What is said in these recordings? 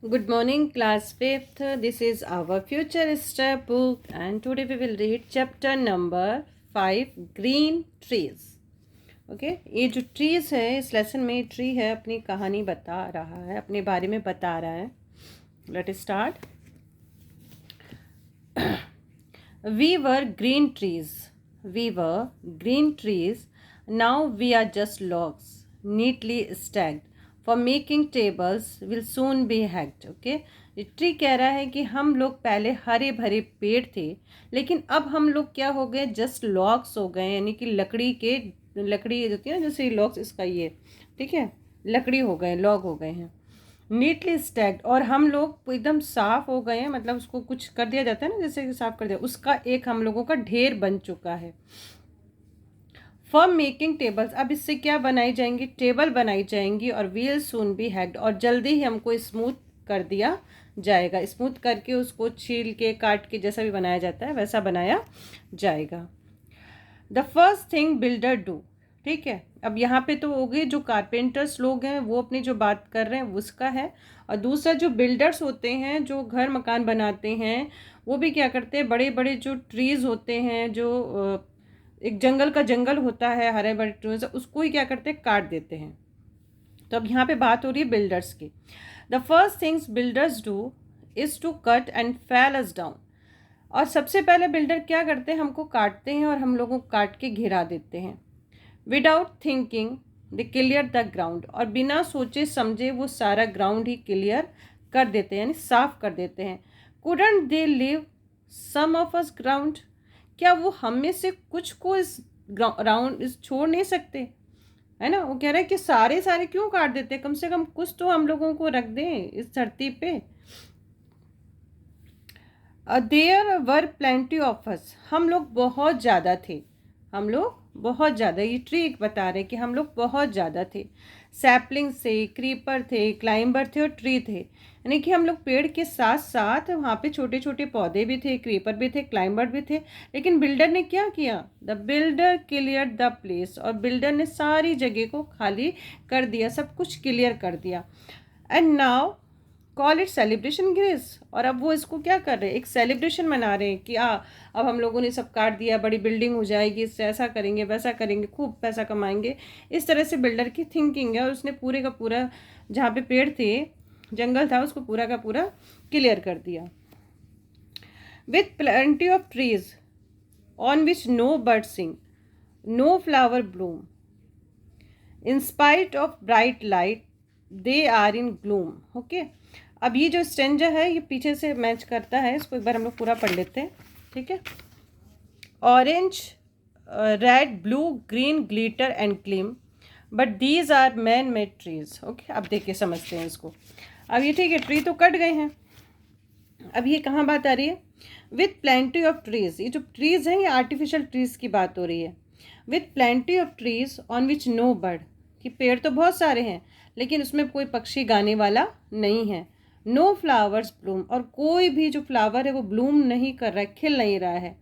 Good morning, class 5th. This is our future step book, and today we will read chapter number 5 Green Trees. Okay ये जो trees है इस lesson में tree है अपनी कहानी बता रहा है, अपने बारे में बता रहा है. Let start. We were green trees. We were green trees. Now we are just logs, neatly stacked. For making tables will soon be hacked. Okay? ये ट्री कह रहा है कि हम लोग पहले हरे भरे पेड़ थे, लेकिन अब हम लोग क्या हो गए, जस्ट लॉग्स हो गए, यानी कि लकड़ी होती है ना, जैसे लॉग्स, इसका ये ठीक है, लकड़ी हो गए, लॉग हो गए हैं. नीटली स्टैक्ड, और हम लोग एकदम साफ हो गए हैं, मतलब उसको कुछ कर दिया जाता है ना, जैसे साफ कर दिया, उसका एक हम लोगों का ढेर बन चुका है. फॉर मेकिंग टेबल्स, अब इससे क्या बनाई जाएंगी, टेबल बनाई जाएंगी, और व्हील सून बी हैक्ड, और जल्दी ही हमको स्मूथ कर दिया जाएगा. स्मूथ करके उसको छील के काट के जैसा भी बनाया जाता है वैसा बनाया जाएगा. The first thing builder do, ठीक है. अब यहाँ पे तो हो गए जो कारपेंटर्स लोग हैं वो अपनी जो बात कर रहे हैं उसका है, और दूसरा जो बिल्डर्स होते हैं जो घर मकान बनाते हैं वो भी क्या करते हैं, बड़े बड़े जो ट्रीज होते हैं, जो एक जंगल का जंगल होता है, हरे भरे ट्रीज, उसको ही क्या करते हैं, काट देते हैं. तो अब यहाँ पे बात हो रही है बिल्डर्स की. The first things builders do is to cut and fell us down, और सबसे पहले बिल्डर क्या करते हैं, हमको काटते हैं और हम लोगों को काट के घिरा देते हैं. Without thinking they clear the ground, और बिना सोचे समझे वो सारा ग्राउंड ही क्लियर कर देते हैं, यानी साफ कर देते हैं. Couldn't they leave some of us ground, क्या वो हम में से कुछ को इस ग्राउंड इस छोड़ नहीं सकते, है ना. वो कह रहे हैं कि सारे सारे क्यों काट देते हैं, कम से कम कुछ तो हम लोगों को रख दें इस धरती पे. There were plenty of us, हम लोग बहुत ज़्यादा थे, हम लोग बहुत ज़्यादा, ये ट्री बता रहे कि हम लोग बहुत ज़्यादा थे. सैपलिंग से क्रीपर थे, क्लाइंबर थे और ट्री थे, यानी कि हम लोग पेड़ के साथ साथ वहाँ पे छोटे छोटे पौधे भी थे, क्रीपर भी थे, क्लाइंबर भी थे. लेकिन बिल्डर ने क्या किया, the builder clear the place, और बिल्डर ने सारी जगह को खाली कर दिया, सब कुछ क्लियर कर दिया. And now call it celebration grace, और अब वो इसको क्या कर रहे हैं, एक सेलिब्रेशन मना रहे हैं कि अब हम लोगों ने सब काट दिया, बड़ी बिल्डिंग हो जाएगी, इससे ऐसा करेंगे वैसा करेंगे, खूब पैसा कमाएंगे. इस तरह से बिल्डर की थिंकिंग है, और उसने पूरे का पूरा जहाँ पे पेड़ थे, जंगल था, उसको पूरा का पूरा क्लियर कर दिया. With plenty of trees on which no bird sing, no flower bloom, in spite of bright light they are in gloom. Okay, अब ये जो स्टेंजा है ये पीछे से मैच करता है, इसको एक बार हम लोग पूरा पढ़ लेते हैं, ठीक है. Orange, red, blue, green, glitter and gleam, but these are man made trees. Okay, अब देखिए समझते हैं इसको. अब ये ठीक है, ट्री तो कट गए हैं, अब ये कहाँ बात आ रही है, विथ प्लेंटी ऑफ ट्रीज, ये जो ट्रीज हैं ये आर्टिफिशियल ट्रीज की बात हो रही है. With plenty of trees on which no bird, कि पेड़ तो बहुत सारे हैं लेकिन उसमें कोई पक्षी गाने वाला नहीं है. नो फ्लावर्स ब्लूम, और कोई भी जो फ्लावर है वो ब्लूम नहीं कर रहा है, खिल नहीं रहा है.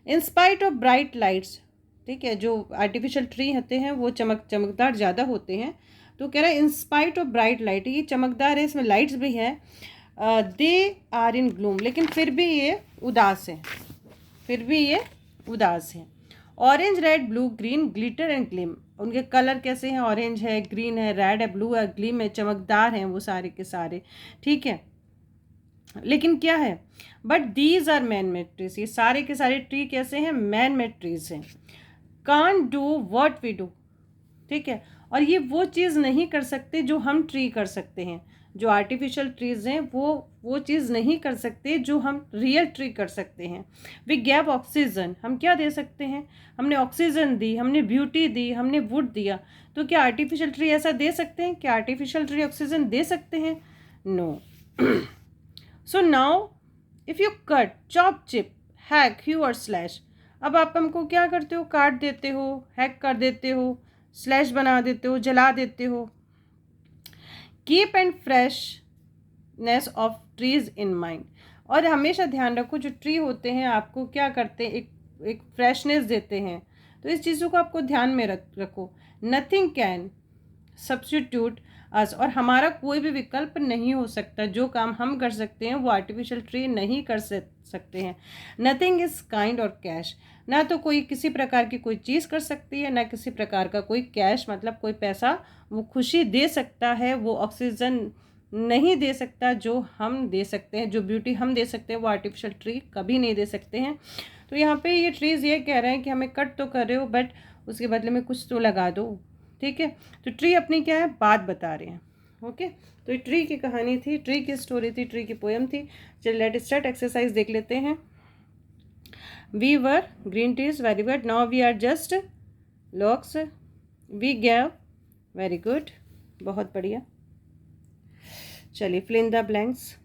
इन स्पाइट ऑफ ब्राइट लाइट्स, ठीक है, जो आर्टिफिशियल ट्री होते हैं वो चमकदार ज़्यादा होते हैं, तो कह रहा है इन स्पाइट ऑफ ब्राइट लाइट, ये चमकदार है, इसमें लाइट्स भी है. दे आर इन ग्लूम, लेकिन फिर भी ये उदास है, फिर भी ये उदास है. Orange, red, blue, green, glitter and gleam, उनके कलर कैसे हैं, ऑरेंज है, ग्रीन है, रेड है, ब्लू है, ग्लीम है, चमकदार हैं वो सारे के सारे, ठीक है. लेकिन क्या है, but these are man made trees, ये सारे के सारे ट्री कैसे हैं, मैन मेड ट्रीज हैं. Can't do what we do, ठीक है, और ये वो चीज़ नहीं कर सकते जो हम ट्री कर सकते हैं. जो आर्टिफिशियल ट्रीज हैं वो चीज़ नहीं कर सकते जो हम रियल ट्री कर सकते हैं. वी गैव ऑक्सीजन, हम क्या दे सकते हैं, हमने ऑक्सीजन दी, हमने ब्यूटी दी, हमने वुड दिया. तो क्या आर्टिफिशियल ट्री ऐसा दे सकते हैं, क्या आर्टिफिशियल ट्री ऑक्सीजन दे सकते हैं, no. So now if you cut, chop, chip, hack, hew और स्लैश, अब आप हमको क्या करते हो, काट देते हो, हैक कर देते हो, स्लैश बना देते हो, जला देते हो. Keep and freshness of trees in mind, और हमेशा ध्यान रखो जो ट्री होते हैं आपको क्या करते हैं, एक फ्रेशनेस देते हैं, तो इस चीज़ों को आपको ध्यान में रखो. नथिंग कैन सब्स्टिट्यूट अस, और हमारा कोई भी विकल्प नहीं हो सकता। जो काम हम कर सकते हैं वो आर्टिफिशियल ट्री नहीं कर सकते हैं। नथिंग इज़ काइंड और कैश, ना तो कोई किसी प्रकार की कोई चीज़ कर सकती है, ना किसी प्रकार का कोई कैश मतलब कोई पैसा वो खुशी दे सकता है, वो ऑक्सीजन नहीं दे सकता जो हम दे सकते हैं, जो ब्यूटी हम दे सकते हैं वो आर्टिफिशियल ट्री कभी नहीं दे सकते हैं। तो यहाँ पे ये ट्रीज़ ये कह रहे हैं कि हमें कट तो कर रहे हो बट उसके बदले में कुछ तो लगा दो, ठीक है। तो ट्री अपनी क्या है, बात बता रहे हैं। ओके, तो ये ट्री की कहानी थी, ट्री की स्टोरी थी, ट्री की पोएम थी। चलिए लेट स्टार्ट, एक्सरसाइज देख लेते हैं। We were green trees, very good. Now we are just locks, we gave, very good, बहुत बढ़िया। चलिए फिल इन द ब्लैंक्स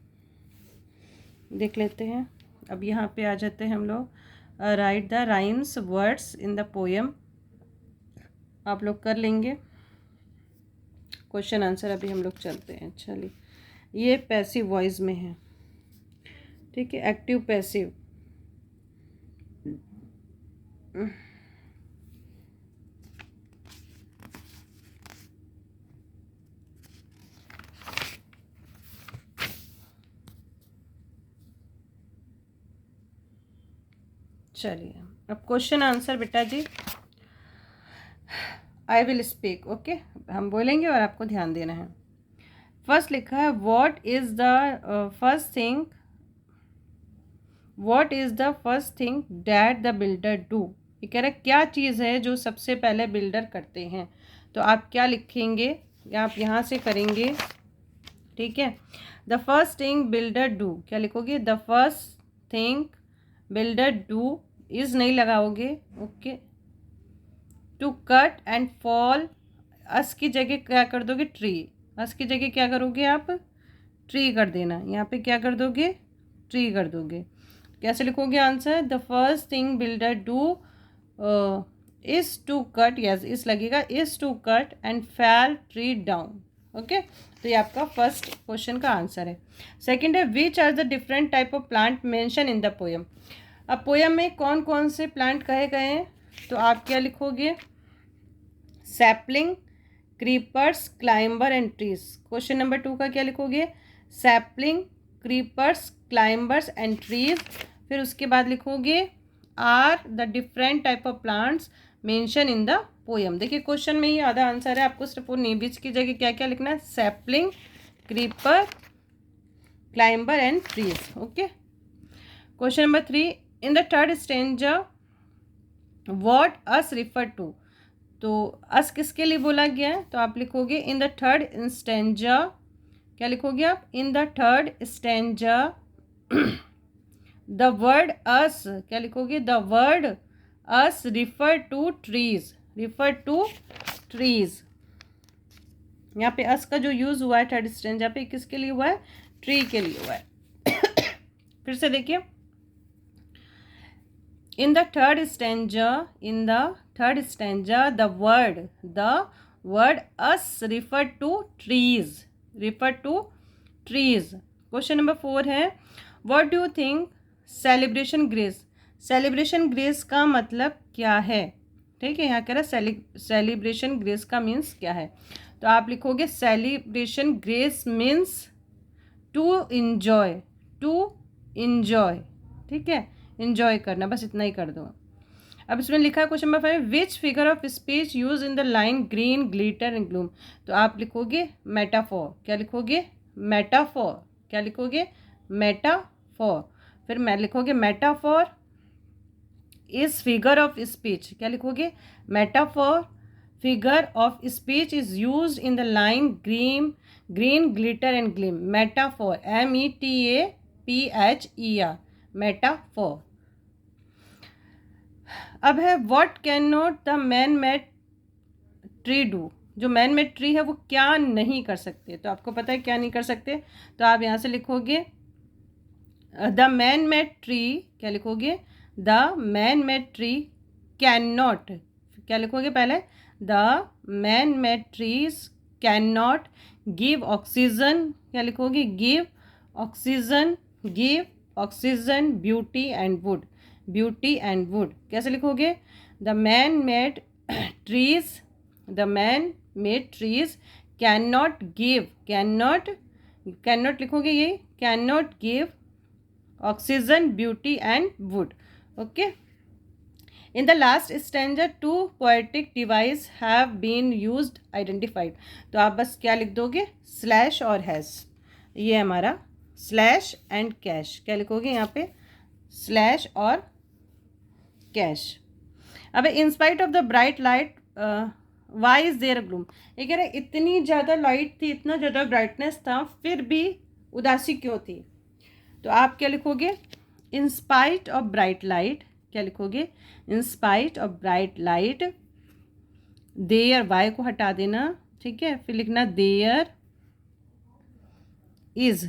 देख लेते हैं। अब यहाँ पे आ जाते हैं हम लोग, right the rhymes words in the poem, आप लोग कर लेंगे। क्वेश्चन आंसर अभी हम लोग चलते हैं। चलिए, ये पैसिव वॉइस में है, ठीक है, एक्टिव पैसिव। चलिए अब क्वेश्चन आंसर बेटा जी, आई विल स्पीक, ओके, हम बोलेंगे और आपको ध्यान देना है। फर्स्ट लिखा है what is the first thing, what is the first thing that the builder do. ये कह रहा है क्या चीज़ है जो सबसे पहले बिल्डर करते हैं। तो आप क्या लिखेंगे, आप यहाँ से करेंगे, ठीक है। The first thing builder do, क्या लिखोगे, the first thing builder do, is नहीं लगाओगे, okay. To cut and fall, us की जगह क्या कर दोगे, ट्री, अस की जगह क्या करोगे आप, ट्री कर देना, यहाँ पे क्या कर दोगे, ट्री कर दोगे। कैसे लिखोगे answer, the first thing builder do is to cut, yes is लगेगा, is to cut and fell tree down, okay. तो ये आपका फर्स्ट क्वेश्चन का आंसर है। सेकंड है which are the different type of plant mention in the poem. अब poem में कौन कौन से प्लांट कहे गए हैं, तो आप क्या लिखोगे, sapling, creepers, climber and trees. Question number 2 का क्या लिखोगे, sapling, creepers, climbers and trees. फिर उसके बाद लिखोगे are the different type of plants mention in the poem. देखिए क्वेश्चन में ही आधा आंसर है, आपको सिर्फ वो बीच की जगह क्या क्या लिखना है, sapling, creeper, climber and trees, okay. Question number 3, in the third stanza what us refer to. तो अस किसके लिए बोला गया है, तो आप लिखोगे इन द थर्ड स्टेंजा, क्या लिखोगे आप, in the third stanza the word us, क्या लिखोगे, the word us refer to trees, refer to trees. यहाँ पे अस का जो यूज हुआ है थर्ड स्टेंजा पे किसके लिए हुआ है, ट्री के लिए हुआ है। फिर से देखिए, in the third stanza, in the third stanza the word us refer to trees, refer to trees। Question number 4 है what do you think celebration grace, celebration grace का मतलब क्या है, ठीक है। यहाँ कह रहा है सेलिब्रेशन ग्रेस का मीन्स क्या है, तो आप लिखोगे celebration grace means to enjoy, to enjoy, ठीक है, इंजॉय करना, बस इतना ही कर दो। अब इसमें लिखा है question number 5, which figure of speech use in the line green glitter and gloom. तो आप लिखोगे मेटाफोर, क्या लिखोगे, मेटाफोर, क्या लिखोगे, मेटाफोर। फिर मैं लिखोगे metaphor is figure of speech, क्या लिखोगे, metaphor figure of speech is use in the line green glitter and gleam. Metaphor, METAPHER, metaphor. अब है what can not the man made tree do. जो मैन मेड ट्री है वो क्या नहीं कर सकते, तो आपको पता है क्या नहीं कर सकते, तो आप यहाँ से लिखोगे द मैन मेड ट्री, क्या लिखोगे, the man made tree can not, क्या लिखोगे पहले, the man made trees can not give oxygen, क्या लिखोगे, give oxygen, give oxygen, beauty and would, beauty and would. कैसे लिखोगे, the man made trees, the man made trees can not give, can not लिखोगे ये, can not give oxygen, beauty and would. Okay. In the last stanza, two poetic devices have been used, identified. तो आप बस क्या लिख दोगे, slash और has. ये हमारा स्लैश एंड कैश. क्या लिखोगे यहाँ पे, स्लैश और कैश. अब in spite of the bright light why is there gloom. ये कह रहा है इतनी ज़्यादा लाइट थी, इतना ज़्यादा ब्राइटनेस था, फिर भी उदासी क्यों थी. तो आप क्या लिखोगे, in spite of bright light. क्या लिखोगे, in spite of bright light, there, why को हटा देना, ठीक है, फिर लिखना there is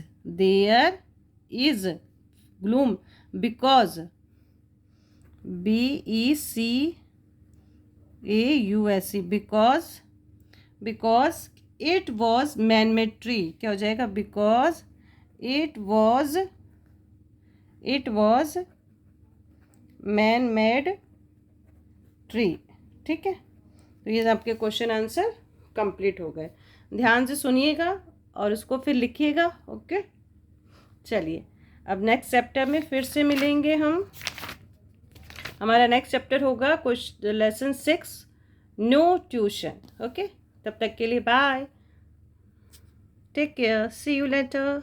gloom because, BECAUSE, because it was man made tree. क्या हो जाएगा, because it was man made tree. ठीक है. तो ये आपके क्वेश्चन आंसर कंप्लीट हो गए. ध्यान से सुनिएगा और उसको फिर लिखिएगा. ओके. चलिए अब नेक्स्ट चैप्टर में फिर से मिलेंगे हम. हमारा नेक्स्ट चैप्टर होगा लेसन 6, नो ट्यूशन. ओके. तब तक के लिए bye, take care, see you letter.